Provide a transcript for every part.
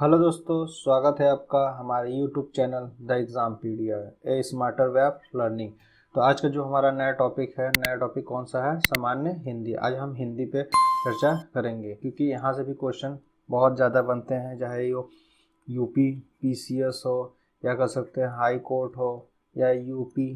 Hello दोस्तों, स्वागत है आपका हमारे YouTube channel the Exampedia a smarter way of learning. तो आज का जो हमारा नया टॉपिक कौन सा है? सामान्य हिंदी। आज हम हिंदी पे चर्चा करेंगे क्योंकि यहाँ से भी क्वेश्चन बहुत ज़्यादा बनते हैं, चाहे वो यूपी पीसीएस हो या कह सकते हैं हाई कोर्ट हो या यूपी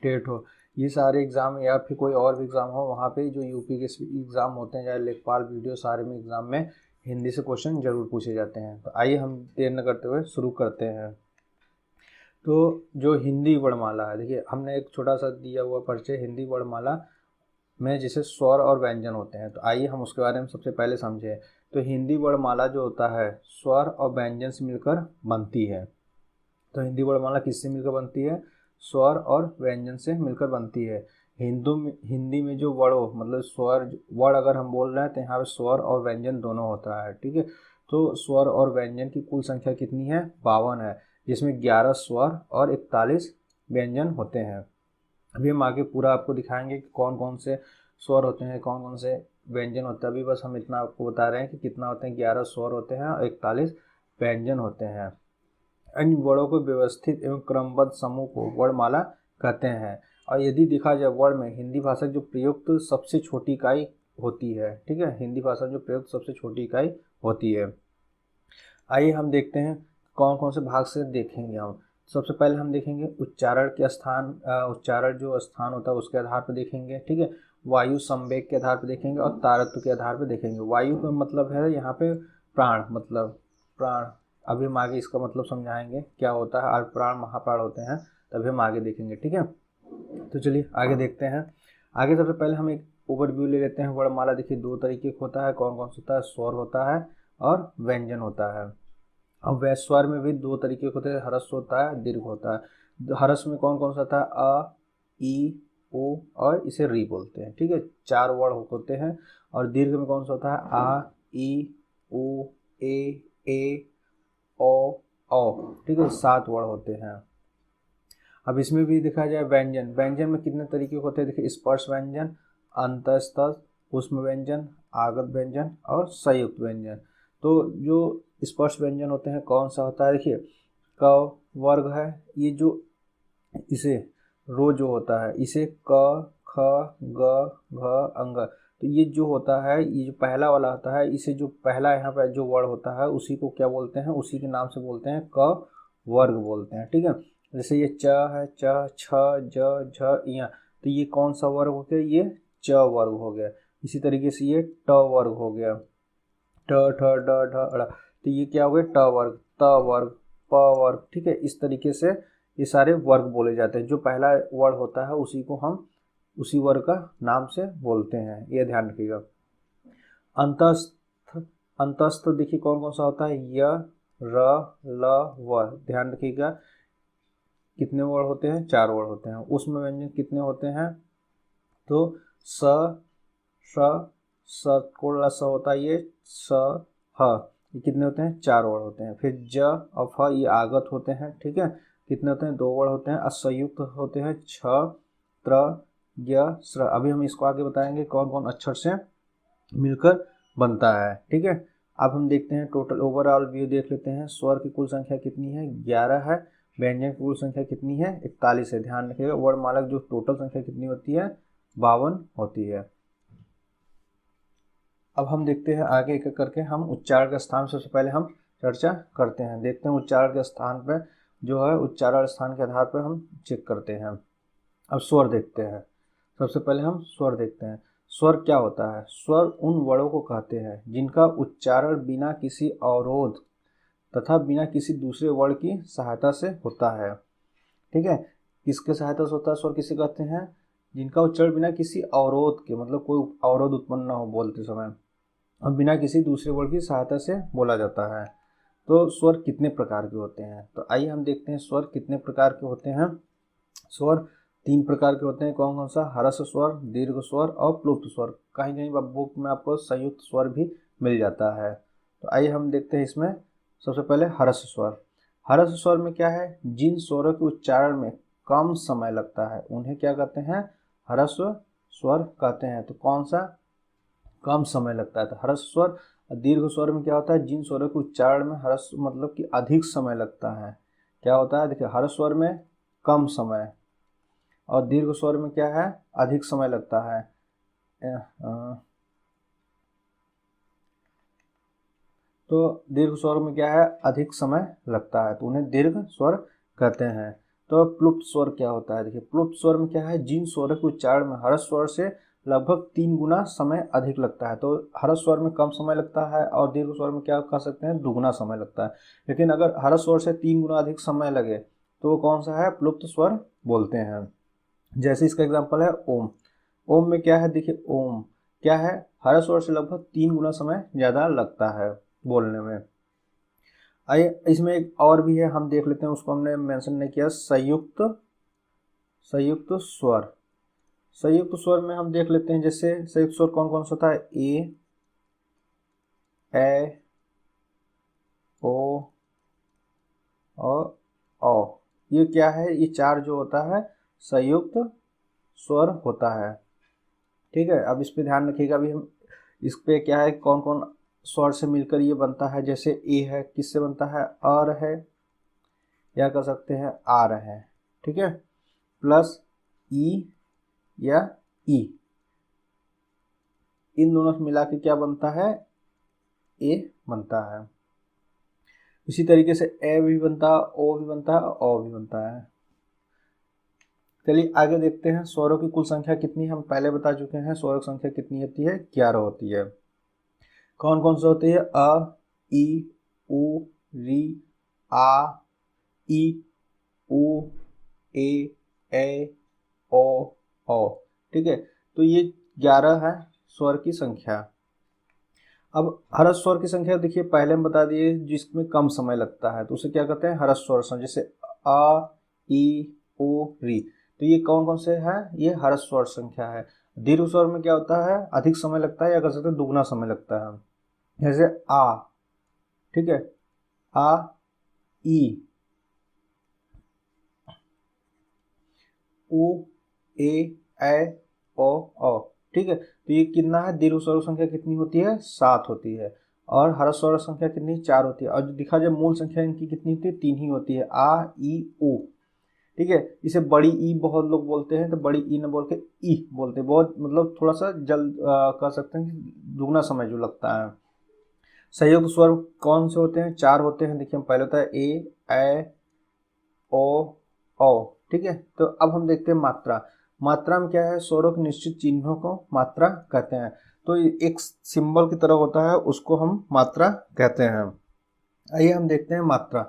टेट हो। ये सारे एग्ज़ाम या फिर कोई और भी एग्ज़ाम हो, वहाँ पे जो यूपी के एग्ज़ाम होते हैं चाहे लेखपाल वीडियो, सारे में एग्ज़ाम में हिंदी से क्वेश्चन जरूर पूछे जाते हैं। तो आइए हम देर न करते हुए शुरू करते हैं। तो जो हिंदी वर्णमाला है, देखिए हमने एक छोटा सा दिया हुआ परिचय हिंदी वर्णमाला में जैसे स्वर और व्यंजन होते हैं। तो आइए हम उसके बारे में सबसे पहले समझें। तो हिंदी वर्णमाला जो होता है स्वर और व्यंजन से मिलकर बनती है। तो हिंदी वर्णमाला किससे मिलकर बनती है? स्वर और व्यंजन से मिलकर बनती है। हिंदी में जो वर्ण हो, मतलब स्वर वर्ण अगर हम बोल रहे हैं तो यहाँ पे स्वर और व्यंजन दोनों होता है, ठीक है। तो स्वर और व्यंजन की कुल संख्या कितनी है? 52 है, जिसमें 11 स्वर और 41 व्यंजन होते हैं। अभी हम आगे पूरा आपको दिखाएंगे कि कौन कौन से स्वर होते हैं, कौन कौन से व्यंजन होते हैं। अभी बस हम इतना आपको बता रहे हैं कि कितना होते हैं। 11 स्वर होते हैं और 41 व्यंजन होते हैं। इन वर्णों को व्यवस्थित एवं क्रमबद्ध समूह को वर्णमाला कहते हैं। और यदि देखा जाए वर्ण में हिंदी भाषा जो प्रयुक्त सबसे छोटी इकाई होती है, ठीक है, हिंदी भाषा जो प्रयुक्त सबसे छोटी इकाई होती है। आइए हम देखते हैं कौन कौन से भाग से देखेंगे हम। सबसे पहले हम देखेंगे उच्चारण के स्थान, उच्चारण जो स्थान होता है उसके आधार पर देखेंगे, ठीक है। वायु संवेग के आधार पर देखेंगे और तारत्व के आधार पर देखेंगे। वायु का मतलब है यहाँ पे प्राण, मतलब प्राण। अभी हम आगे इसका मतलब समझाएंगे क्या होता है। प्राण महाप्राण होते हैं, तभी हम आगे देखेंगे, ठीक है। तो चलिए आगे देखते हैं। आगे सबसे पहले हम एक ओवरव्यू ले लेते हैं। वर्णमाला देखिए दो तरीके का होता है। कौन कौन सा होता है? स्वर होता है और व्यंजन होता है। अब स्वर में भी दो तरीके होते हैं, हरस्व होता है, दीर्घ होता है। हरस्व में कौन कौन सा होता है? अ, ई, ओ और इसे री बोलते हैं, ठीक है। 4 वर्ण होते हैं। और दीर्घ में कौन सा होता है? आ, ई, उ, ए, ओ, औ, ठीक है। 7 वर्ण होते हैं। अब इसमें भी देखा जाए व्यंजन, व्यंजन में कितने तरीके होते हैं? देखिए स्पर्श व्यंजन, अंतःस्थ, ऊष्म व्यंजन, आगत व्यंजन और संयुक्त व्यंजन। तो जो स्पर्श व्यंजन होते हैं कौन सा होता है? देखिए क वर्ग है, ये जो इसे रो जो होता है इसे क, ख, ग, घ, अंग। तो ये जो होता है, ये जो पहला वाला होता है, इसे जो पहला यहाँ पर जो वर्ण होता है उसी को क्या बोलते हैं? उसी के नाम से बोलते हैं क वर्ग बोलते हैं, ठीक है। जैसे ये च है, च, छ, ज, झ, इया। तो ये कौन सा वर्ग हो गया? ये च वर्ग हो गया। इसी तरीके से ये ट वर्ग हो गया, ट, ठ, ड, ढ, ड़। तो ये क्या हो गया? ट वर्ग, त वर्ग, प वर्ग, ठीक है। इस तरीके से ये सारे वर्ग बोले जाते हैं। जो पहला वर्ग होता है उसी को हम उसी वर्ग का नाम से बोलते हैं, ये ध्यान रखिएगा। अंतस्थ, अंतस्थ देखिए कौन कौन सा होता है? य, र, ल, व। ध्यान रखिएगा कितने वर्ण होते हैं? 4 वर्ण होते हैं। उसमें व्यंजन कितने होते हैं? तो स, स, कोड़ा स होता है, ये स, ह, ये कितने होते हैं? 4 वर्ण होते हैं। फिर ज और फ ये आगत होते हैं, ठीक है। कितने होते हैं? 2 वर्ण होते हैं। असंयुक्त होते हैं छ, त्र, य, स्र। अभी हम इसको आगे बताएंगे कौन कौन अक्षर से मिलकर बनता है, ठीक है। अब हम देखते हैं टोटल ओवरऑल व्यू देख लेते हैं। स्वर की कुल संख्या कितनी है? 11 है। व्यंजन की कुल संख्या कितनी है? 41 है। ध्यान रखिएगा वर्णमाला की जो टोटल संख्या कितनी होती है? 52 होती है। अब हम देखते हैं आगे एक एक करके। हम उच्चारण के स्थान सबसे पहले हम चर्चा करते हैं। देखते हैं उच्चारण के स्थान पर जो है, उच्चारण स्थान के आधार पर हम चेक करते हैं। अब स्वर देखते हैं। सबसे पहले हम स्वर देखते हैं। स्वर क्या होता है? स्वर उन वर्णों को कहते हैं जिनका उच्चारण बिना किसी अवरोध तथा बिना किसी दूसरे वर्ण की सहायता से होता है, ठीक है। किसके सहायता से होता है? स्वर किसे कहते हैं? जिनका उच्चारण बिना किसी अवरोध के, मतलब कोई अवरोध उत्पन्न न हो बोलते समय, और बिना किसी दूसरे वर्ण की सहायता से बोला जाता है। तो स्वर कितने प्रकार के होते हैं? तो आइए हम देखते हैं स्वर कितने प्रकार के होते हैं। स्वर 3 प्रकार के होते हैं। कौन कौन सा? हरस स्वर, दीर्घ स्वर और प्लुप्त स्वर। कहीं कहीं बुक में आपको संयुक्त स्वर भी मिल जाता है। तो आइए हम देखते हैं इसमें। सबसे पहले हरस स्वर। हरस स्वर में क्या है? जिन स्वरों के उच्चारण में कम समय लगता है उन्हें क्या कहते हैं? हरस्व स्वर कहते हैं। तो कौन सा कम समय लगता है? तो हरस्व स्वर और दीर्घ स्वर में क्या होता है, जिन स्वरों के उच्चारण में ह्रस्व मतलब कि अधिक समय लगता है, क्या होता है, देखिए ह्रस्व स्वर में कम समय और दीर्घ स्वर में क्या है, अधिक समय लगता है। तो दीर्घ स्वर में क्या है, अधिक समय लगता है, तो उन्हें दीर्घ स्वर कहते हैं। तो प्लुप्त स्वर क्या होता है, देखिए प्लुप्त स्वर में क्या है, जिन स्वरों के उच्चारण में ह्रस्व स्वर से लगभग 3 गुना समय अधिक लगता है। तो ह्रस्व स्वर में कम समय लगता है और दीर्घ स्वर में क्या कह सकते हैं, दुगुना समय लगता है। लेकिन अगर ह्रस्व स्वर से 3 गुना अधिक समय लगे तो वो कौन सा है, प्लुप्त स्वर बोलते हैं। जैसे इसका एग्जाम्पल है ओम। ओम में क्या है, देखिए ओम क्या है, ह्रस्व स्वर से लगभग 3 गुना समय ज़्यादा लगता है बोलने में। आइए इसमें एक और भी है, हम देख लेते हैं, उसको हमने मेंशन नहीं किया, संयुक्त संयुक्त स्वर। संयुक्त स्वर में हम देख लेते हैं, जैसे संयुक्त स्वर कौन कौन सा होता है, ए ओ और औ। ये क्या है, ये चार जो होता है संयुक्त स्वर होता है। ठीक है, अब इस पे ध्यान रखिएगा। अभी हम इस पे क्या है, कौन कौन स्वर से मिलकर ये बनता है। जैसे ए है, किससे बनता है, अर है या कह सकते हैं आर है, ठीक है, प्लस ई या ई, इन दोनों से मिला के क्या बनता है, ए बनता है। इसी तरीके से ए भी बनता है, ओ भी बनता है, ओ भी बनता है। चलिए आगे देखते हैं, स्वरों की कुल संख्या कितनी, हम पहले बता चुके हैं स्वरों की संख्या कितनी होती है, 11 होती है। कौन कौन से होती है, अ, ई, उ, री, आ, ई, उ, ए, ओ, औ। ठीक है, तो ये 11 है स्वर की संख्या। अब ह्रस्व स्वर की संख्या देखिए पहले हम बता दिए, जिसमें कम समय लगता है तो उसे क्या कहते हैं, ह्रस्व स्वर। जैसे अ, ई, ओ, री, तो ये कौन कौन से है, ये ह्रस्व स्वर संख्या है। दीर्घ स्वर में क्या होता है, अधिक समय लगता है या कह सकते हैं दुगना समय लगता है। जैसे आ, ठीक है, आ, ई, उ, ए, ओ, औ। ठीक है, तो ये कितना है, दीर्घ स्वर संख्या कितनी होती है, 7 होती है। और ह्रस्व स्वर संख्या कितनी, 4 होती है। और जो दिखा जाए मूल संख्या इनकी कितनी होती है, 3 ही होती है, आ, ई, उ। ठीक है, इसे बड़ी ई बहुत लोग बोलते हैं, तो बड़ी ई न बोल के ई बोलते हैं, बहुत मतलब थोड़ा सा जल्द कह सकते हैं कि दुगना समय जो लगता है। संयुक्त स्वर कौन से होते हैं, 4 होते हैं। देखिए हम पहले होता है ए ओ औ। ठीक है, तो अब हम देखते हैं मात्रा। मात्रा में क्या है, स्वरों के निश्चित चिन्हों को मात्रा कहते हैं। तो एक सिंबल की तरह होता है, उसको हम मात्रा कहते हैं। आइए हम देखते हैं मात्रा।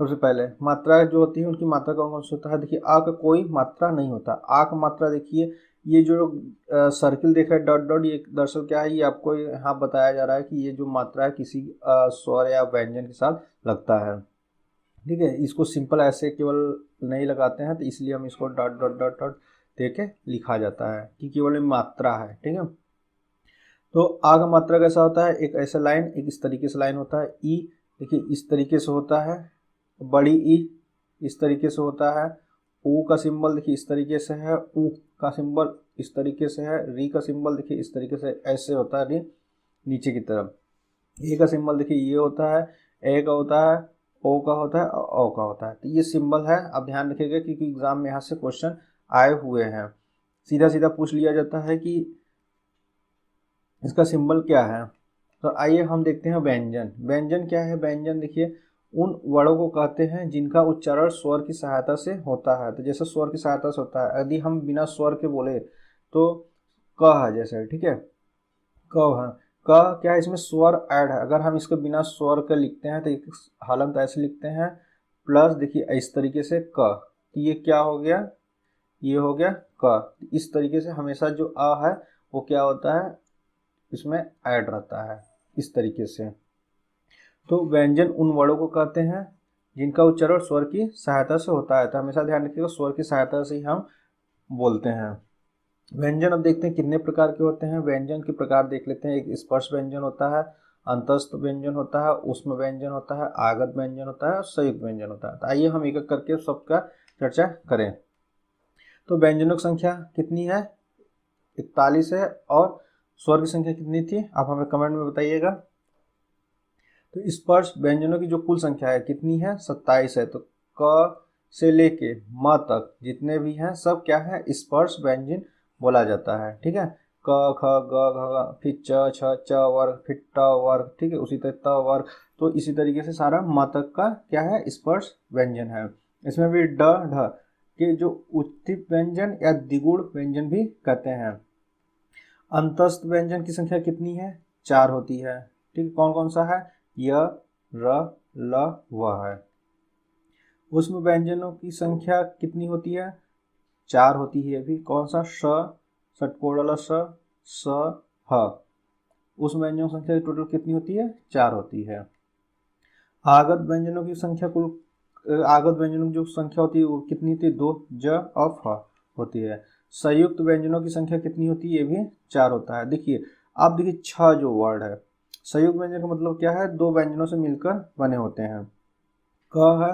सबसे पहले मात्रा जो होती है, उनकी मात्रा कौन कौन सी होता है। देखिए आ का कोई मात्रा नहीं होता। आ का मात्रा देखिए, ये जो सर्किल देख रहे हैं डॉट डॉट, ये दरअसल क्या है, ये आपको यहाँ बताया जा रहा है कि ये जो मात्रा है किसी स्वर या व्यंजन के साथ लगता है। ठीक है, इसको सिंपल ऐसे केवल नहीं लगाते हैं, तो इसलिए हम इसको डॉट डॉट डॉट डॉट दे के लिखा जाता है कि केवल मात्रा है। ठीक है, तो आ का मात्रा कैसा होता है, एक ऐसा लाइन, एक इस तरीके से लाइन होता है। ई देखिए इस तरीके से होता है, बड़ी ई इस तरीके से होता है। ऊ का सिंबल देखिए इस तरीके से है, ऊ का सिंबल इस तरीके से है, री का सिंबल देखिए इस तरीके से ऐसे होता है, री नीचे की तरफ। ए का सिंबल देखिए ये होता है, ए का होता है, ओ का होता है और ओ का होता है। तो ये सिंबल है, अब ध्यान रखिएगा क्योंकि एग्जाम में यहाँ से क्वेश्चन आए हुए हैं। सीधा सीधा पूछ लिया जाता है कि इसका सिंबल क्या है। तो आइए हम देखते हैं व्यंजन। व्यंजन क्या है, व्यंजन देखिए उन वर्णों को कहते हैं जिनका उच्चारण स्वर की सहायता से होता है। तो जैसे स्वर की सहायता से होता है, यदि हम बिना स्वर के बोले तो क है जैसे, ठीक है, क है, क क्या है, इसमें स्वर ऐड है। अगर हम इसके बिना स्वर के लिखते हैं तो एक हालत ऐसे लिखते हैं, प्लस देखिए इस तरीके से क, तो ये क्या हो गया, ये हो गया क। इस तरीके से हमेशा जो अ है वो क्या होता है, इसमें ऐड रहता है इस तरीके से। तो व्यंजन उन वर्णों को कहते हैं जिनका उच्चारण स्वर की सहायता से होता है। तो हमेशा ध्यान रखिएगा स्वर की सहायता से ही हम बोलते हैं। व्यंजन अब देखते हैं कितने प्रकार के होते हैं। व्यंजन के प्रकार देख लेते हैं। एक स्पर्श व्यंजन होता है, अंतस्थ व्यंजन होता है, ऊष्म व्यंजन होता है, आगत व्यंजन होता है और संयुक्त व्यंजन होता है। तो आइए हम एक एक करके सबका चर्चा करें। तो व्यंजनों की संख्या कितनी है, 41 है। और स्वर की संख्या कितनी थी, आप हमें कमेंट में बताइएगा। तो स्पर्श व्यंजनों की जो कुल संख्या है कितनी है, 27 है। तो क से लेके म तक जितने भी हैं सब क्या है, स्पर्श व्यंजन बोला जाता है। ठीक है, क ख ग घ घ, फिर च छ च वर्ग, फिर ट वर्ग, ठीक है, उसी तरह त वर्ग। तो इसी तरीके से सारा म तक का क्या है, स्पर्श व्यंजन है। इसमें भी ड ढ के जो उत्थित व्यंजन या द्विगुण व्यंजन भी कहते हैं। अंतस्थ व्यंजन की संख्या कितनी है, 4 होती है। ठीक है, कौन कौन सा है, य र ल व है। उसमें व्यंजनों की संख्या कितनी होती है, 4 होती है भी। कौन सा, श, षटकोण स ह। उस व्यंजनों की संख्या टोटल कितनी होती है, 4 होती है। आगत व्यंजनों की संख्या आगत व्यंजनों की जो संख्या होती है वो कितनी होती है, 2 ज और फ होती है। संयुक्त व्यंजनों की संख्या कितनी होती है, ये भी 4 होता है। देखिए अब देखिए 6 जो वर्ड है, संयुक्त व्यंजन का मतलब क्या है, 2 व्यंजनों से मिलकर बने होते हैं। क है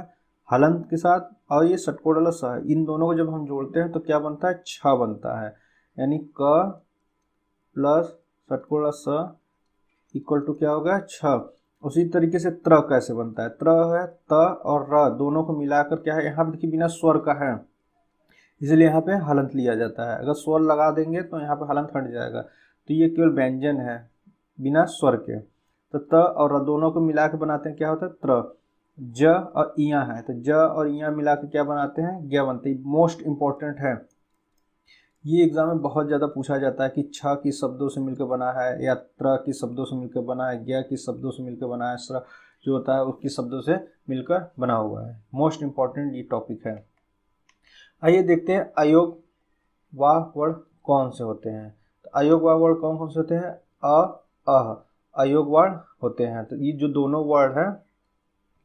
हलंत के साथ और ये षटकोण स है, इन दोनों को जब हम जोड़ते हैं तो क्या बनता है, 6 बनता है। यानी क प्लस षटकोण स इक्वल टू क्या होगा, 6। उसी तरीके से त्र कैसे बनता है, त्र है त और र दोनों को मिलाकर क्या है, यहाँ पे देखिए बिना स्वर का है इसलिए यहाँ पे हलंत लिया जाता है। अगर स्वर लगा देंगे तो यहाँ पे हलंत हट जाएगा। तो ये केवल व्यंजन है बिना स्वर के। तो त और र दोनों को मिला के बनाते हैं, क्या होता है, त्र। ज और इया है तो ज और इया मिला के क्या बनाते हैं, ज्ञ बनते हैं। मोस्ट इंपॉर्टेंट है, ये एग्जाम में बहुत ज़्यादा पूछा जाता है कि छ किस शब्दों से मिलकर बना है, या त्र किस शब्दों से मिलकर बना है, ज्ञ किस शब्दों से मिलकर बना है, स्र जो होता है वो किस शब्दों से मिलकर बना हुआ है। मोस्ट इंपॉर्टेंट ये टॉपिक है। आइए देखते हैं अयोग व वर्ण कौन से होते हैं। तो अयोग व वर्ण कौन कौन से होते हैं, अ अह अयोग वर्ण होते हैं। तो ये जो दोनों वर्ड हैं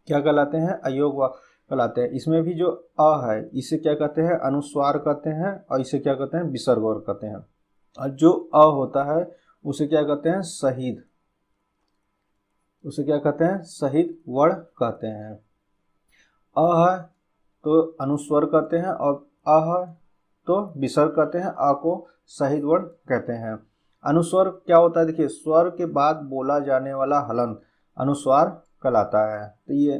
क्या कहलाते हैं, अयोग व कहलाते हैं। इसमें भी जो अ है इसे क्या कहते हैं, अनुस्वार कहते हैं, और इसे क्या कहते हैं, विसर्ग वर्ण कहते हैं। और जो अ होता है उसे क्या कहते हैं, शहीद, उसे क्या कहते हैं, शहीद वर्ण कहते हैं। अ है तो अनुस्वर कहते हैं, और अ है तो विसर्ग कहते हैं। अ को शहीद वर्ण कहते हैं। अनुस्वर क्या होता है, देखिए स्वर के बाद बोला जाने वाला हलन अनुस्वार कहलाता है। तो ये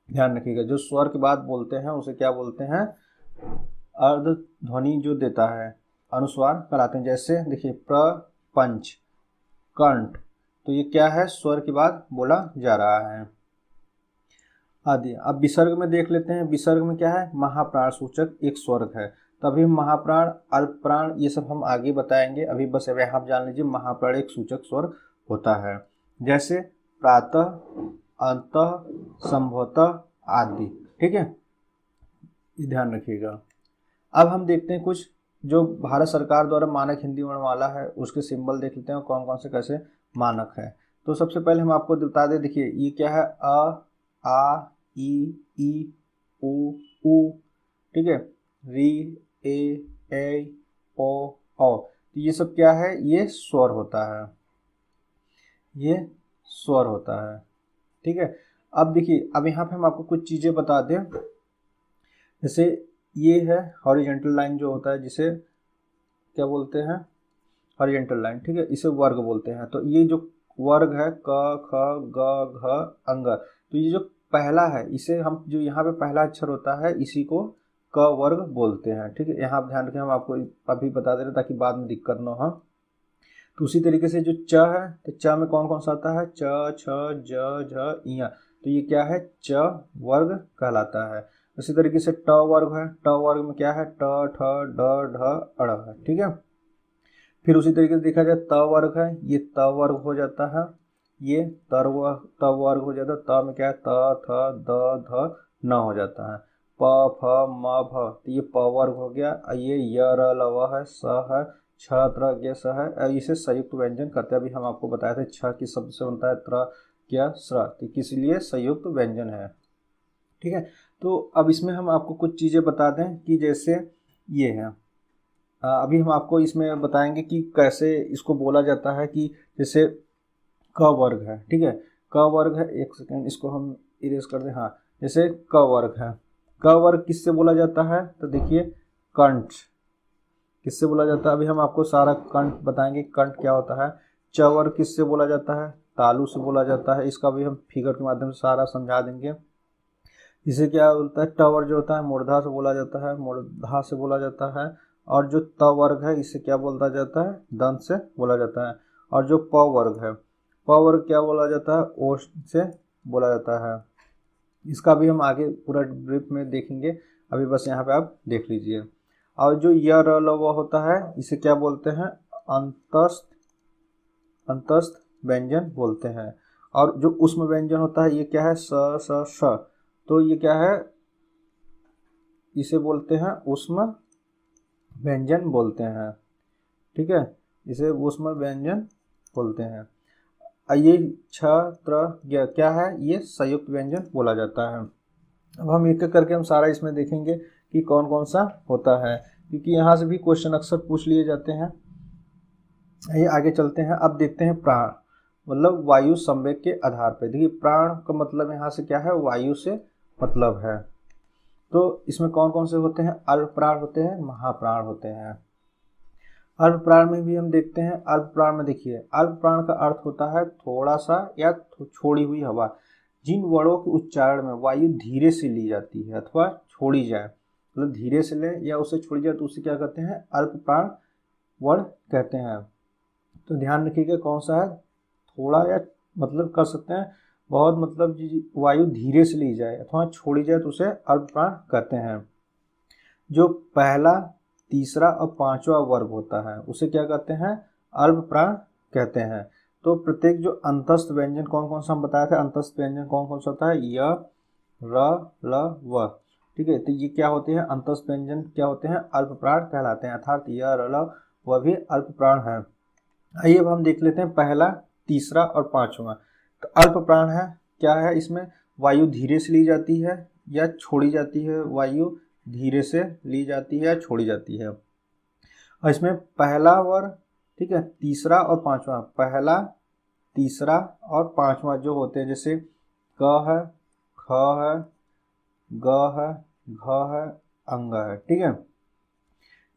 ध्यान रखिएगा, जो स्वर के बाद बोलते हैं उसे क्या बोलते हैं, अर्ध ध्वनि जो देता है अनुस्वार कहलाते हैं। जैसे देखिए प्रपंच, कंठ, तो ये क्या है, स्वर के बाद बोला जा रहा है आदि। अब विसर्ग में देख लेते हैं। विसर्ग में क्या है, महाप्राण सूचक एक स्वर्ग है। तभी महाप्राण, अल्प प्राण ये सब हम आगे बताएंगे। अभी बस यहाँ जान लीजिए महाप्राण एक सूचक स्वर्ग होता है। जैसे प्रातः, अंतः, संभवतः आदि। ठीक है, ये ध्यान रखिएगा। अब हम देखते हैं कुछ जो भारत सरकार द्वारा मानक हिंदी वर्णमाला है उसके सिंबल देख लेते हैं कौन कौन से कैसे मानक है। तो सबसे पहले हम आपको बता दें, देखिए ये क्या है, अ आ ई उ, ठीक है, री ए ओ औ। तो ये सब क्या है, ये स्वर होता है, ये स्वर होता है। ठीक है, अब देखिए अब यहाँ पे हम आपको कुछ चीज़ें बता दें। जैसे ये है हॉरिजेंटल लाइन जो होता है, जिसे क्या बोलते हैं, हॉरिजेंटल लाइन। ठीक है, इसे वर्ग बोलते हैं। तो ये जो वर्ग है क ख ग घ अंग, तो ये जो पहला है इसे हम जो यहाँ पे पहला अक्षर होता है इसी को क वर्ग बोलते हैं। ठीक है, यहाँ ध्यान रखें, हम आपको अभी बता दे रहे ताकि बाद में दिक्कत ना हो। तो उसी तरीके से जो च है, तो च में कौन कौन सा आता है, च छ ज झ इया, तो ये क्या है, च वर्ग कहलाता है। उसी तरीके से ट वर्ग है, ट वर्ग में क्या है, ट ठ ड ढ अड़ है। ठीक है, फिर उसी तरीके से देखा जाए त वर्ग है, ये त वर्ग हो जाता है, ये त वर्ग हो जाता है। त में क्या है, त थ द ध न हो जाता है। प फ म भ, तो ये प वर्ग हो गया। ये य र ल व है, स है, छ त्र ज्ञ स है। इसे संयुक्त व्यंजन कहते हैं। अभी हम आपको बताए थे छ किस शब्द से बनता है, त्र ज्ञ स्र, तो किस लिए संयुक्त व्यंजन है। ठीक है, तो अब इसमें हम आपको कुछ चीज़ें बता दें कि जैसे ये है, अभी हम आपको इसमें बताएंगे कि कैसे इसको बोला जाता है। कि जैसे क वर्ग है, ठीक है, क वर्ग है, एक सेकेंड इसको हम इरेज कर दें। हाँ, जैसे क वर्ग है, क वर्ग किससे बोला जाता है, तो देखिए कंठ किससे बोला जाता है। अभी हम आपको सारा कंठ बताएंगे, कंठ क्या होता है। च वर्ग किससे बोला जाता है, तालु से बोला जाता है। इसका भी हम फिगर के माध्यम से सारा समझा देंगे। इसे क्या बोलता है, टवर जो होता है मूर्धा से बोला जाता है, मूर्धा से बोला जाता है। और जो त वर्ग है इसे क्या बोला जाता है, दंत से बोला जाता है। और जो प वर्ग है, प वर्ग क्या बोला जाता है, ओष्ठ से बोला जाता है। इसका भी हम आगे पूरा ब्रीफ में देखेंगे, अभी बस यहाँ पे आप देख लीजिए। और जो य र ल व होता है इसे क्या बोलते हैं, अंतस्थ अंतस्थ व्यंजन बोलते हैं। और जो उष्म व्यंजन होता है ये क्या है, स स श, तो ये क्या है, इसे बोलते हैं उष्म व्यंजन बोलते हैं। ठीक है, इसे उष्म व्यंजन बोलते हैं। ये छ त्र य क्या है, ये संयुक्त व्यंजन बोला जाता है। अब हम एक एक करके हम सारा इसमें देखेंगे कि कौन कौन सा होता है, क्योंकि यहाँ से भी क्वेश्चन अक्सर पूछ लिए जाते हैं। ये आगे चलते हैं। अब देखते हैं प्राण, मतलब वायु संवेग के आधार पर। देखिए प्राण का मतलब यहाँ से क्या है, वायु से मतलब है। तो इसमें कौन कौन से होते हैं, अल्प प्राण होते हैं, महाप्राण होते हैं। अल्प प्राण में भी हम देखते हैं। अल्प प्राण में देखिए, अल्प प्राण का अर्थ होता है थोड़ा सा या छोड़ी हुई हवा। जिन वर्णों के उच्चारण में वायु धीरे से ली जाती है अथवा छोड़ी जाए, मतलब धीरे से ले या उसे छोड़ी जाए, तो उसे क्या कहते हैं, अल्प प्राण वर्ण कहते हैं। तो ध्यान रखिएगा कौन सा है, थोड़ा या मतलब कर सकते हैं बहुत, मतलब वायु धीरे से ली जाए अथवा छोड़ी जाए तो उसे अल्प प्राण कहते हैं। जो पहला, तीसरा और पांचवा वर्ग होता है उसे क्या कहते हैं, अल्प प्राण कहते हैं। तो प्रत्येक जो अंतस्थ व्यंजन कौन कौन सा हम बताए थे, अंतस्थ व्यंजन कौन कौन सा होता है, य र ल व। ठीक है, तो ये क्या होते हैं, अंतस्थ व्यंजन क्या होते हैं, अल्प प्राण कहलाते हैं, अर्थात य र ल व भी अल्प प्राण है। आइए अब हम देख लेते हैं पहला, तीसरा और पांचवा। तो अल्प प्राण है, क्या है, इसमें वायु धीरे से ली जाती है या छोड़ी जाती है, वायु धीरे से ली जाती है या छोड़ी जाती है। और इसमें पहला वर्ग, ठीक है, तीसरा और पांचवा, पहला, तीसरा और पांचवा जो होते हैं, जैसे क है, ख है, ग है, घ है, अंग है। ठीक है,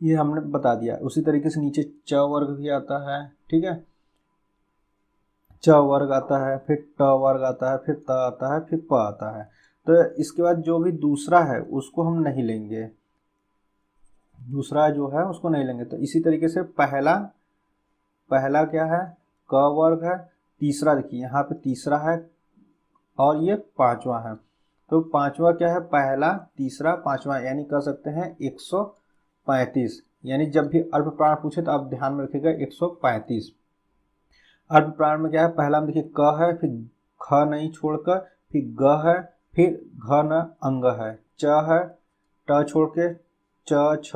ये हमने बता दिया। उसी तरीके से नीचे च वर्ग भी आता है। ठीक है, च वर्ग आता है, फिर ट वर्ग आता है, फिर त आता है, फिर प आता है। तो इसके बाद जो भी दूसरा है उसको हम नहीं लेंगे, दूसरा जो है उसको नहीं लेंगे। तो इसी तरीके से पहला, पहला क्या है, क वर्ग है। तीसरा देखिए यहाँ पे तीसरा है और ये पांचवा है। तो पांचवा क्या है, पहला, तीसरा, पांचवा, यानी कह सकते हैं 135। यानी जब भी अल्प प्राण पूछे तो आप ध्यान में रखिएगा 135। अल्प प्राण में क्या है, पहला में देखिए क है, फिर ख नहीं छोड़कर, फिर ग है, फिर घ न अंग है, च है, ट छोड़ के च छ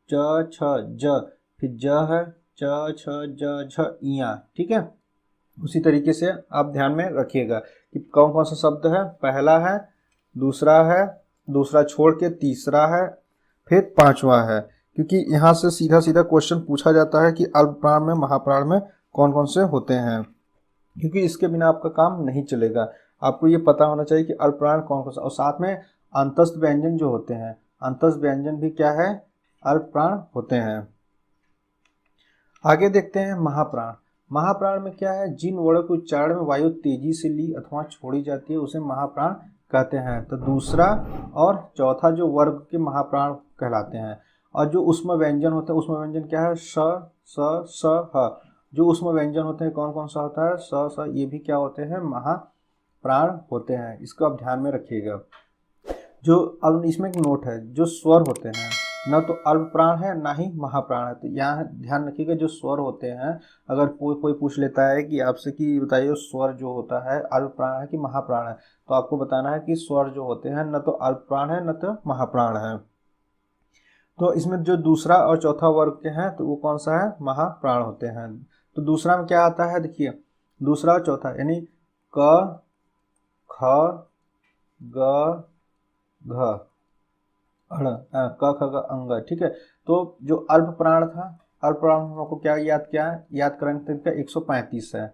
ज, फिर ज है, च छ ज झ इया। ठीक है, उसी तरीके से आप ध्यान में रखिएगा कि कौन कौन सा शब्द है, पहला है, दूसरा है, दूसरा छोड़ के तीसरा है, फिर पांचवा है। क्योंकि यहाँ से सीधा सीधा क्वेश्चन पूछा जाता है कि अल्प प्राण में, महाप्राण में कौन कौन से होते हैं, क्योंकि इसके बिना आपका काम नहीं चलेगा। आपको ये पता होना चाहिए कि अल्प प्राण कौन कौन सा, और साथ में अंतस्थ व्यंजन जो होते हैं, अंतस्थ व्यंजन भी क्या है, अल्प प्राण होते हैं। आगे देखते हैं महाप्राण। महाप्राण में क्या है, जिन वर्णों के उच्चारण में वायु तेजी से ली अथवा छोड़ी जाती है उसे महाप्राण कहते हैं। तो दूसरा और चौथा जो वर्ग के महाप्राण कहलाते हैं। और जो उष्म व्यंजन होते हैं, उष्म व्यंजन क्या है, स स ह। जो उष्म व्यंजन होते हैं कौन कौन सा होता है, स, ये भी क्या होते हैं, महाप्राण होते हैं। इसको आप ध्यान में रखिएगा। जो अब इसमें एक नोट है, जो स्वर होते हैं न तो अल्प प्राण है ना ही महाप्राण है। तो यहाँ ध्यान रखिएगा, जो स्वर होते हैं, अगर कोई पूछ लेता है कि आपसे कि बताइए स्वर जो होता है अल्प प्राण है कि महाप्राण है, तो आपको बताना है कि स्वर जो होते हैं न तो अल्प प्राण है न तो महाप्राण है। तो इसमें जो दूसरा और चौथा वर्ग के हैं तो वो कौन सा है, महाप्राण होते हैं। तो दूसरा में क्या आता है, देखिए दूसरा और चौथा, यानी क, ख, ग, घ, क ख ग अंग। ठीक है, तो जो अल्प प्राण था, अल्प प्राण हम लोग को क्या याद किया है, याद करने का तरीका 135 है।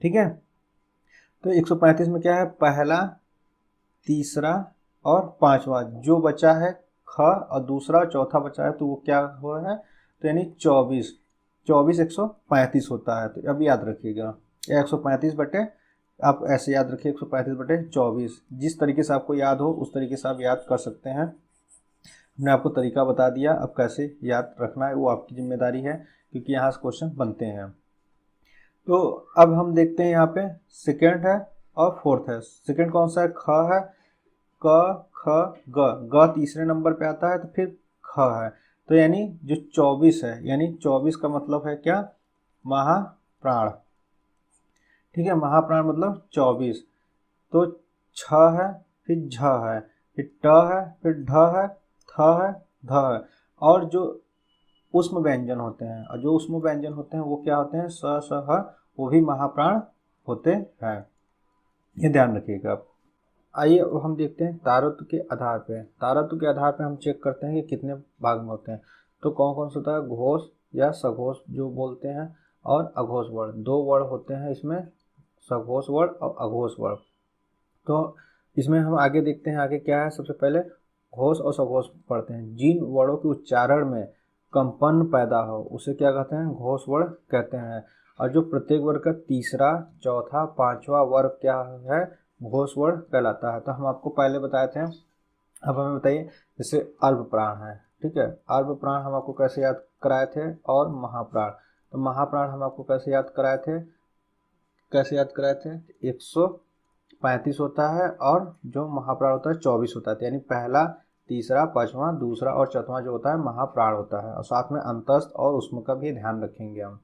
ठीक है, तो 135 में क्या है, पहला, तीसरा और पांचवा, जो बचा है ख और दूसरा चौथा बचा है तो वो क्या हुआ है, तो यानी 24 135 होता है। तो अब याद रखिएगा। या 135 बटे, आप ऐसे याद रखिए 135 बटे 24। जिस तरीके से आपको याद हो उस तरीके से आप याद कर सकते हैं। हमने आपको तरीका बता दिया, अब कैसे याद रखना है वो आपकी जिम्मेदारी है, क्योंकि यहाँ से क्वेश्चन बनते हैं। तो अब हम देखते हैं यहाँ पे सेकेंड है और फोर्थ है। सेकेंड कौन सा है? ख है। क ख ग, ग तीसरे नंबर पे आता है तो फिर ख है। तो यानी जो 24 है, यानी 24 का मतलब है क्या? महाप्राण। ठीक है, महाप्राण मतलब 24। तो छ है, फिर झ है, फिर ट है, फिर ढ है, थ है, ध है। और जो उष्म व्यंजन होते हैं, और जो उष्म व्यंजन होते हैं वो क्या होते हैं? स, स, ह, वो भी महाप्राण होते हैं। ये ध्यान रखिएगा आप। आइए अब हम देखते हैं तारत्व के आधार पे। तारत्व के आधार पे हम चेक करते हैं कि कितने भाग में होते हैं। तो कौन कौन सा होता है? घोष या सघोष जो बोलते हैं, और अघोष वर्ण। दो वर्ण होते हैं इसमें, सघोष वर्ण और अघोष वर्ण। तो इसमें हम आगे देखते हैं, आगे क्या है। सबसे पहले घोष और सघोष पढ़ते हैं। जिन वर्णों के उच्चारण में कंपन पैदा हो उसे क्या कहते हैं? घोष वर्ण कहते हैं। और जो प्रत्येक वर्ग का तीसरा, चौथा, पांचवा वर्ग क्या है? घोष वर्ण कहलाता है। तो हम आपको पहले बताए थे, अब हमें बताइए। जैसे अल्प प्राण है, ठीक है, अल्प प्राण हम आपको कैसे याद कराए थे? और महाप्राण। तो महाप्राण हम आपको कैसे याद कराए थे? 135 होता है, और जो महाप्राण होता है 24 होता है। यानी पहला, तीसरा, पांचवा, दूसरा और चौथा जो होता है महाप्राण होता है। और साथ में अंतस्थ और उसमें का भी ध्यान रखेंगे हम।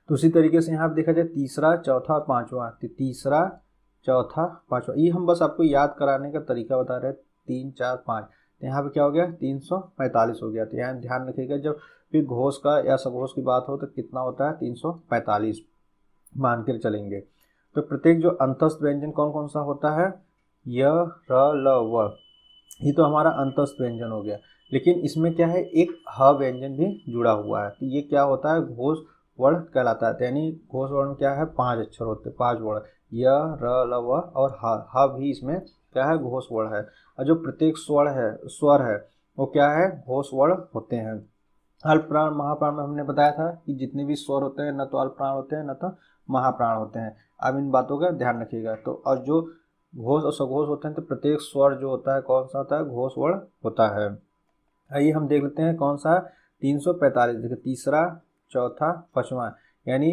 तो उसी तरीके से यहाँ पे देखा जाए तीसरा, चौथा और पांचवा, तो तीसरा, चौथा, पांचवा, ये हम बस आपको याद कराने का तरीका बता रहे हैं। 3, 4, 5, तो यहाँ पे क्या हो गया? 345 हो गया। तो यहाँ ध्यान रखिएगा, जब फिर घोष का या सघोष की बात हो तो कितना होता है? 345 मान कर चलेंगे। तो प्रत्येक जो अंतस्थ व्यंजन कौन कौन सा होता है? य, र, ल, व, ये तो हमारा अंतस्थ व्यंजन हो गया। लेकिन इसमें क्या है? एक ह व्यंजन भी जुड़ा हुआ है। तो ये क्या होता है? घोष वर्ण कहलाता है। यानी घोष वर्ण क्या है? 5 अक्षर होते हैं, 5 वर्ण, य, र, ल, व और ह भी इसमें क्या है? घोष वर्ण है। और जो प्रत्येक स्वर है वो क्या है? घोष वर्ण होते हैं। अल्प प्राण महाप्राण में हमने बताया था कि जितने भी स्वर होते हैं न तो अल्प प्राण होते हैं न तो महाप्राण होते हैं। अब इन बातों का ध्यान रखिएगा। तो और जो घोष और सघोष होते हैं तो प्रत्येक स्वर जो होता है कौन सा होता है? घोष वर्ण होता है। आइए हम देख लेते हैं कौन सा? 345। देखिए तीसरा, चौथा, पांचवा, यानी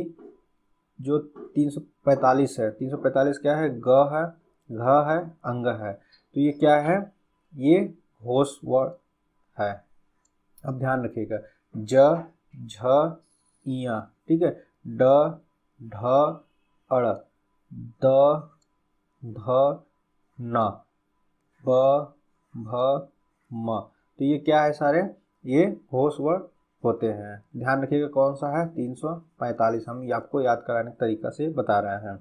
जो 345 है, 345 क्या है? ग है, घ है, अंग है। तो ये क्या है? ये घोष वर्ण है। अब ध्यान रखिएगा, ज, झ, इया, ठीक है, ड, ढ, अड़, द, ध, न, ब, भ, म। तो ये क्या है? सारे ये घोष वर्ण होते हैं। ध्यान रखिएगा कौन सा है? 345 हम आपको याद कराने के तरीका से बता रहे हैं।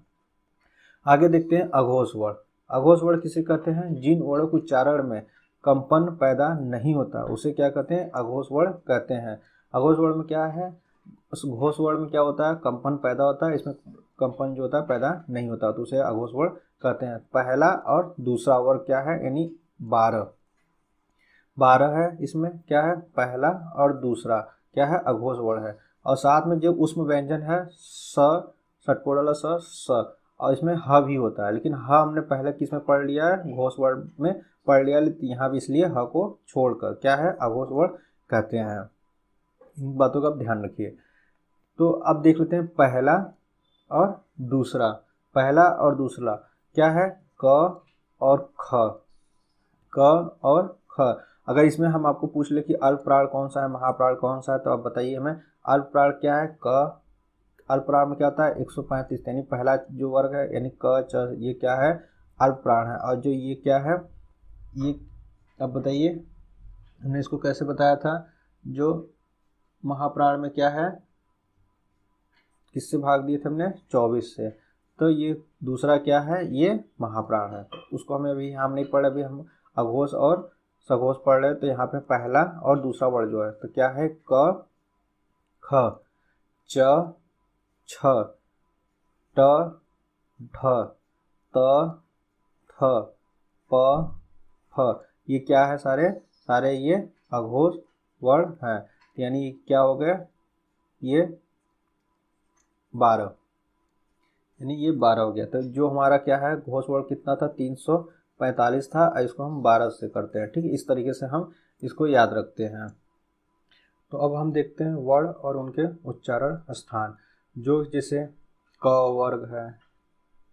आगे देखते हैं अघोष वर्ण। अघोष वर्ण किसे कहते हैं? जिन वर्णों के उच्चारण में कंपन पैदा नहीं होता उसे क्या कहते हैं? अघोष वर्ण कहते हैं। अघोष वर्ण में क्या है? उस घोष वर्ण में क्या होता है? कंपन पैदा होता है, इसमें कंपन जो होता है पैदा नहीं होता, तो उसे अघोष वर्ण कहते हैं। पहला और दूसरा वर्ग क्या है? यानी 12 है। इसमें क्या है? पहला और दूसरा क्या है? अघोष वर्ण है। और साथ में जो उष्म व्यंजन है स, षटकोण स, और इसमें ह भी होता है। लेकिन ह हमने पहले किस में पढ़ लिया है? घोष वर्ण में पढ़ लिया, लेकिन यहाँ भी इसलिए ह को छोड़कर क्या है? अघोष वर्ण कहते हैं। इन बातों का आप ध्यान रखिए। तो अब देख लेते हैं पहला और दूसरा। पहला और दूसरा क्या है? क और ख, क और ख। अगर इसमें हम आपको पूछ ले कि अल्प प्राण कौन सा है, महाप्राण कौन सा है, तो आप बताइए हमें। अल्प प्राण क्या है? क। अल्प प्राण में क्या होता है? 135, यानी पहला जो वर्ग है यानी क, च, ये क्या है? अल्प प्राण है। और जो ये क्या है? ये अब बताइए, हमने इसको कैसे बताया था? जो महाप्राण में क्या है? किससे भाग दिए थे हमने? 24 से। तो ये दूसरा क्या है? ये महाप्राण है। तो उसको हमें अभी हम नहीं पढ़े, अभी हम अघोष और सघोष पढ़ रहे हैं। तो यहाँ पे पहला और दूसरा वर्ड जो है तो क्या है? क, ख, च, छ, ट, ढ, त, थ, प, फ। ये क्या है? सारे सारे ये अघोष वर्ण है। यानी क्या हो गया? ये 12। यानी ये 12 हो गया। तो जो हमारा क्या है घोष वर्ग कितना था, 345 था, इसको हम 12 से करते हैं। ठीक है, इस तरीके से हम इसको याद रखते हैं। तो अब हम देखते हैं वर्ण और उनके उच्चारण स्थान। जो जैसे क वर्ग है,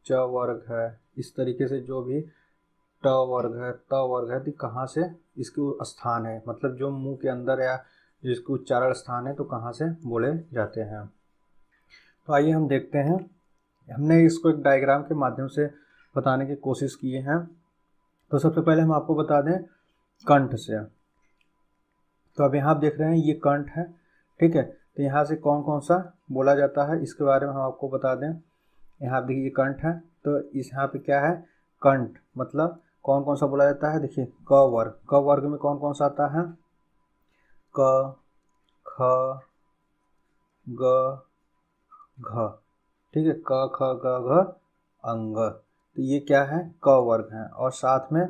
च वर्ग है, इस तरीके से जो भी ट वर्ग है, त वर्ग है, तो कहाँ से इसके स्थान है, मतलब जो मुंह के अंदर या जिसके उच्चारण स्थान है तो कहाँ से बोले जाते हैं। तो आइए हम देखते हैं। हमने इसको एक डायग्राम के माध्यम से बताने की कोशिश की है। तो सबसे पहले हम आपको बता दें कंठ से। तो अब यहाँ आप देख रहे हैं ये कंठ है। ठीक है, तो यहाँ से कौन कौन सा बोला जाता है इसके बारे में हम आपको बता दें। यहाँ आप देखिए ये कंठ है, तो इस यहाँ पे क्या है कंठ, मतलब कौन कौन सा बोला जाता है। देखिए क वर्ग, क वर्ग में कौन कौन सा आता है, क, ख, ग, घ। ठीक है, क ख ग घ अंग। तो ये क्या है क वर्ग है। और साथ में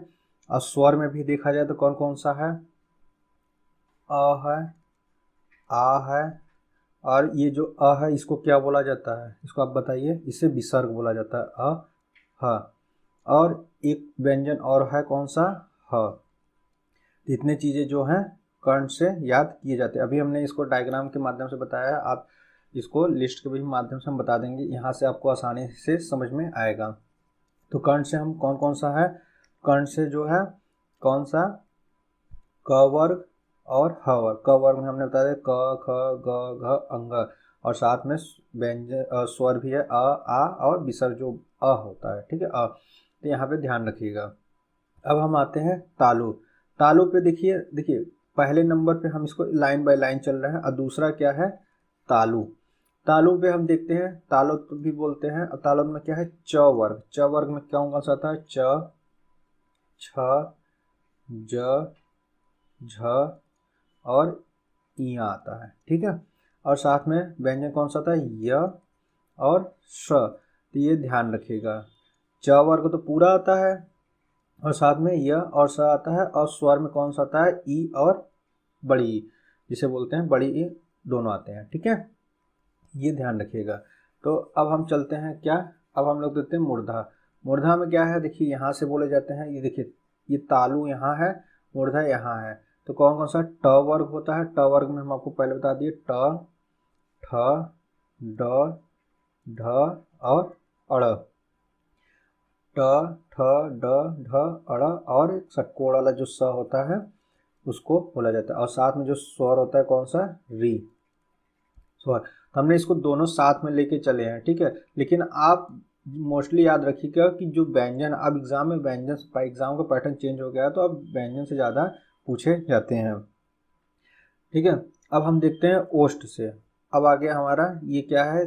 स्वर में भी देखा जाए तो कौन कौन सा है, अ है, आ है, और ये जो अ है इसको क्या बोला जाता है, इसको आप बताइए। इसे विसर्ग बोला जाता है, अ, ह। और एक व्यंजन और है कौन सा, ह। इतने चीज़ें जो हैं कर्ण से याद किए जाते हैं। अभी हमने इसको डायग्राम के माध्यम से बताया, आप इसको लिस्ट के भी माध्यम से हम बता देंगे, यहाँ से आपको आसानी से समझ में आएगा। तो कर्ण से हम कौन कौन सा है, कर्ण से जो है कौन सा, क वर्ग और ह वर्ग। क वर्ग में हमने बताया क ख ग घ अंग, और साथ में व्यंजन स्वर भी है, अ, आ और विसर्ग जो अ होता है। ठीक है, अ। तो यहाँ पे ध्यान रखिएगा। अब हम आते हैं तालु। तालु पे देखिए, देखिए पहले नंबर पे हम इसको लाइन बाय लाइन चल रहे हैं, और दूसरा क्या है तालु। तालु पे हम देखते हैं तालु भी बोलते हैं, और तालु में क्या है च वर्ग। च वर्ग में कौन कौन सा आता है, च, छ, ज, झ और इया आता है। ठीक है, और साथ में व्यंजन कौन सा आता है, य और श। तो ये ध्यान रखिएगा, च वर्ग तो पूरा आता है, और साथ में य और स आता है, और स्वर में कौन सा आता है, ई और बड़ी ई, जिसे बोलते हैं बड़ी ई, दोनों आते हैं। ठीक है, ये ध्यान रखिएगा। तो अब हम चलते हैं क्या, अब हम लोग देखते हैं मूर्धा। मूर्धा में क्या है, देखिए यहाँ से बोले जाते हैं, ये देखिए ये तालु यहाँ है, मूर्धा यहाँ है। तो कौन कौन सा ट वर्ग होता है, ट वर्ग में हम आपको पहले बता दिए ट, ठ, ड, ढ और अड़। ट, ठ, ड, ढ, अड़, और एक षटकोण वाला जो स होता है उसको बोला जाता है, और साथ में जो स्वर होता है कौन सा, री स्वर। तो हमने इसको दोनों साथ में लेके चले हैं। ठीक है, लेकिन आप मोस्टली याद रखिएगा कि जो व्यंजन अब एग्जाम में व्यंजन, एग्जाम का पैटर्न चेंज हो गया है, तो अब व्यंजन से ज़्यादा पूछे जाते हैं। ठीक है, अब हम देखते हैं ओष्ठ से। अब आ गया हमारा ये क्या है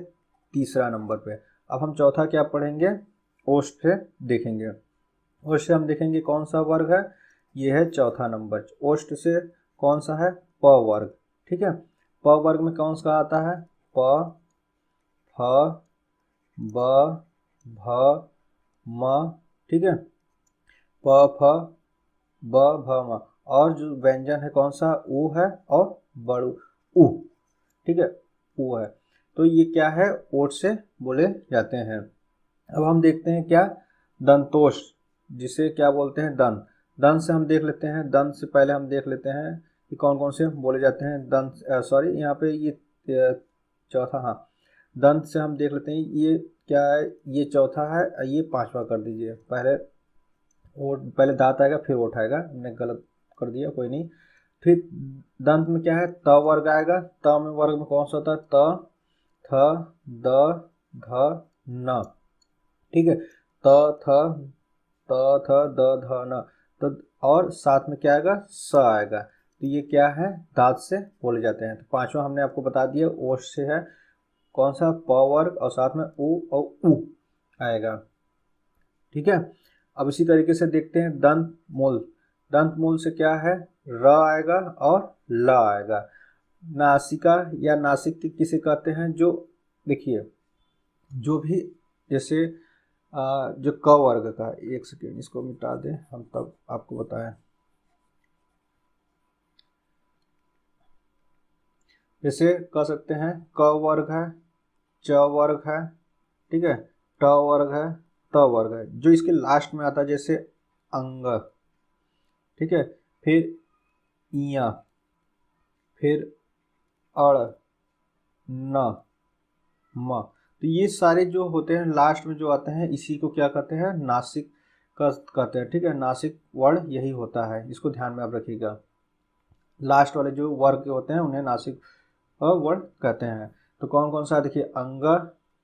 तीसरा नंबर पे। अब हम चौथा क्या पढ़ेंगे, ओष्ठ से देखेंगे। ओष्ठ से हम देखेंगे कौन सा वर्ग है, ये है चौथा नंबर। ओष्ठ से कौन सा है, प वर्ग। ठीक है, प वर्ग में कौन सा आता है, प, फ, ब, भ, म। ठीक है, प, फ, ब, भ, म। और जो व्यंजन है कौन सा, ऊ है और बड़ू ऊ। ठीक है, ऊ है। तो ये क्या है ओठ से बोले जाते हैं। अब हम देखते हैं क्या, दंतोष, जिसे क्या बोलते हैं दंत। दंत से हम देख लेते हैं, दंत से पहले हम देख लेते हैं कि कौन कौन से बोले जाते हैं दंत। सॉरी यहाँ पे ये चौथा, हाँ दंत से हम देख लेते हैं, ये क्या है, ये चौथा है, ये पांचवा कर दीजिए। पहले ओठ, पहले दांत आएगा फिर ओठ आएगा, हमने गलत कर दिया, कोई नहीं। फिर दंत में क्या है त वर्ग आएगा, त में वर्ग में कौन सा होता है, त, थ, द, ध, न। ठीक है, त, थ, त, थ, द, ध, न। तो और साथ में क्या आएगा, स आएगा। तो ये क्या है दांत से बोले जाते हैं। तो पांचवा हमने आपको बता दिया ओठ से है कौन सा, प वर्ग, और साथ में उ और उ आएगा। ठीक है, अब इसी तरीके से देखते हैं दंत मूल। दंत मूल से क्या है, र आएगा और ल आएगा। नासिका या नासिक किसे कहते हैं, जो देखिए जो भी जैसे जो क वर्ग का, एक सेकेंड इसको मिटा दें हम तब आपको बताएं। जैसे कह सकते हैं क वर्ग है, च वर्ग है, ठीक है, ट वर्ग है, त वर्ग है, जो इसके लास्ट में आता है जैसे अंग, ठीक है, फिर इया, फिर अड़, न, म, तो ये सारे जो होते हैं लास्ट में जो आते हैं इसी को क्या कहते हैं, नासिक का कहते हैं, ठीक है, नासिक वर्ण यही होता है, इसको ध्यान में आप रखिएगा। लास्ट वाले जो वर्ग के होते हैं उन्हें नासिक वर्ण कहते हैं। तो कौन कौन सा, देखिए अंग,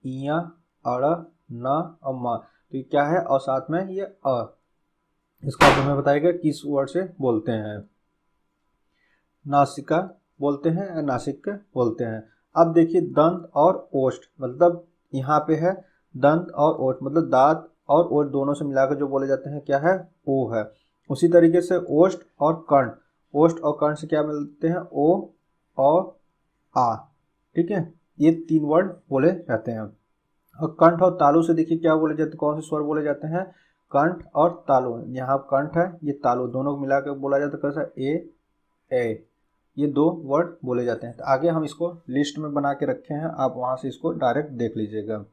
इया, अड़, न और म, तो ये क्या है, और साथ में ये अ, इसका आप हमें बताइएगा किस वर्ड से बोलते हैं, नासिका बोलते हैं या नासिक बोलते हैं। अब देखिए दंत और ओष्ठ, मतलब यहाँ पे है दंत और ओष्ठ, मतलब दांत और ओष्ठ दोनों से मिलाकर जो बोले जाते हैं क्या है, ओ है। उसी तरीके से ओष्ठ और कर्ण, ओष्ठ और कर्ण से क्या मिलते हैं, ओ और आ, ठीक है, ये तीन वर्ड बोले जाते हैं। और कंठ और तालु से देखिए क्या बोले जाते हैं, कौन से स्वर बोले जाते हैं, कंठ और तालु। यहाँ कंठ है, ये तालु, दोनों को मिलाकर बोला जाता है कैसा, ए, ये दो वर्ड बोले जाते हैं। तो आगे हम इसको लिस्ट में बना के रखे हैं, आप वहाँ से इसको डायरेक्ट देख लीजिएगा।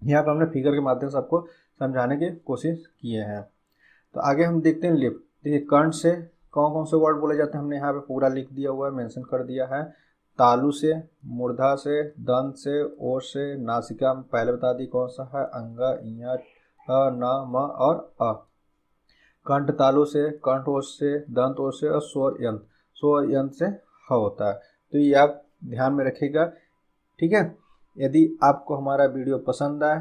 यहाँ पर हमने फिगर के माध्यम से आपको समझाने की कोशिश किए हैं। तो आगे हम देखते हैं लिप। देखिए कंठ से कौन कौन से वर्ड बोले जाते हैं, हमने यहाँ पे पूरा लिख दिया हुआ है, मेंशन कर दिया है। तालु से, मूर्धा से, दंत से, ओर से, नासिका पहले बता दी कौन सा है, अंगा, इया, न, म और अ। कंठ तालु से, कंठ ओर से, दंत ओर से और स्वर यंत्र, स्वर यंत्र से ह होता है। तो ये आप ध्यान में रखिएगा, ठीक है। यदि आपको हमारा वीडियो पसंद आए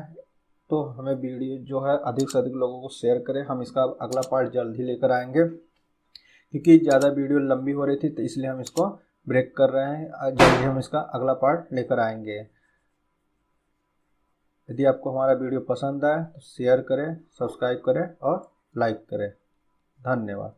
तो हमें वीडियो जो है अधिक से अधिक लोगों को शेयर करें। हम इसका अगला पार्ट जल्द ही लेकर आएंगे, क्योंकि ज़्यादा वीडियो लंबी हो रही थी तो इसलिए हम इसको ब्रेक कर रहे हैं। जल्द ही हम इसका अगला पार्ट लेकर आएंगे। यदि आपको हमारा वीडियो पसंद आए तो शेयर करें, सब्सक्राइब करें और लाइक करें। धन्यवाद।